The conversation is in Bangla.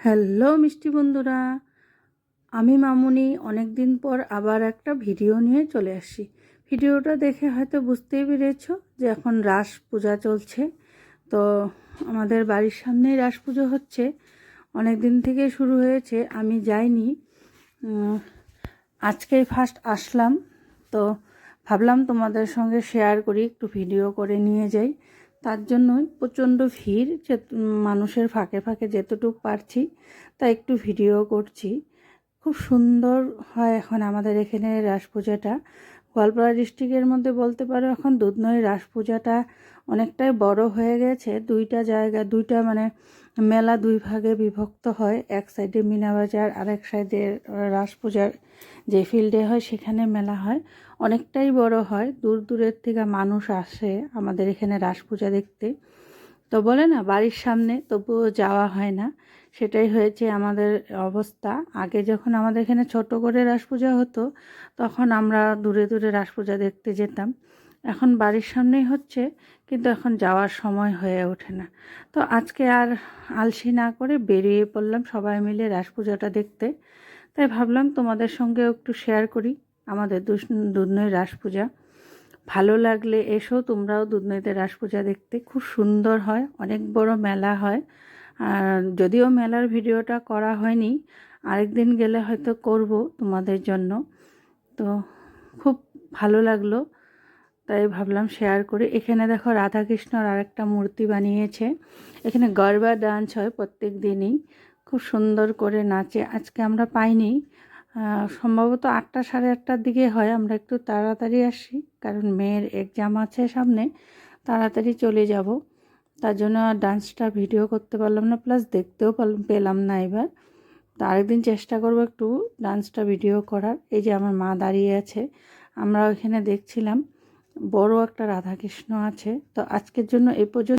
হ্যালো মিষ্টি বন্ধুরা, আমি মামুনি অনেক দিন পর আবার একটা ভিডিও নিয়ে চলে আসি। ভিডিওটা দেখে হয়তো বুঝতেই পেরেছো যে এখন রাস পূজা চলছে। তো আমাদের বাড়ির সামনেই রাস পুজো হচ্ছে, অনেক দিন থেকে শুরু হয়েছে। আমি যাইনি, আজকেই ফার্স্ট আসলাম। তো ভাবলাম তোমাদের সঙ্গে শেয়ার করি, একটু ভিডিও করে নিয়ে যাই। তার জন্যই প্রচণ্ড ভিড়, যে মানুষের ফাঁকে ফাঁকে যেতটুকু পারছি তা একটু ভিডিও করছি। খুব সুন্দর হয় এখন আমাদের এখানে রাস পূজাটা। গোয়ালপাড়া ডিস্ট্রিক্টের মধ্যে বলতে পারো এখন দুধনই রাস পূজাটা অনেকটাই বড় হয়ে গেছে। দুইটা জায়গা, দুইটা মানে মেলা দুই ভাগে বিভক্ত হয়। এক সাইডে মিনাবাজার, আর এক সাইডে রাস পূজার যে ফিল্ডে হয় সেখানে মেলা হয়, অনেকটাই বড় হয়। দূর দূরের থেকে মানুষ আসে আমাদের এখানে রাস পূজা দেখতে। তো বলে না বাড়ির সামনে, তবুও যাওয়া হয় না, সেটাই হয়েছে আমাদের অবস্থা। আগে যখন আমাদের এখানে ছোট করে রাস পূজা হতো তখন আমরা দূরে দূরে রাস পূজা দেখতে যেতাম। এখন বাড়ির সামনেই হচ্ছে, কিন্তু এখন যাওয়ার সময় হয়ে ওঠে না। তো আজকে আর আলসি না করে বেরিয়ে পড়লাম সবাই মিলে রাস পূজাটা দেখতে। তাই ভাবলাম তোমাদের সঙ্গেও একটু শেয়ার করি আমাদের দুধনই রাস পূজা। ভালো লাগলে এসো তোমরাও দুধনইতে রাস পূজা দেখতে। খুব সুন্দর হয়, অনেক বড় মেলা হয়। আর যদিও মেলার ভিডিওটা করা হয়নি, আরেকদিন গেলে হয়তো করব তোমাদের জন্য। তো খুব ভালো লাগলো, তাই ভাবলাম শেয়ার করি। এখানে দেখো রাধাকৃষ্ণর আরেকটা মূর্তি বানিয়েছে। এখানে গরবা ডান্স হয় প্রত্যেক দিনই, খুব সুন্দর করে নাচে। আজকে আমরা পাইনি, সম্ভবত 8টা সাড়ে 8টার দিকে হয়। আমরা একটু তাড়াতাড়ি আসি, কারণ মেয়ের এক্সাম আছে সামনে, তাড়াতাড়ি চলে যাব। তার জন্য ডান্সটা ভিডিও করতে পারলাম না, প্লাস দেখতেও পেলাম না এবার। তো আরেকদিন চেষ্টা করব একটু ডান্সটা ভিডিও করার। এই যে আমার মা দাঁড়িয়ে আছে, আমরা ওইখানে দেখছিলাম। বড় একটা রাধাকৃষ্ণ আছে। তো আজকের জন্য এই পর্যন্ত।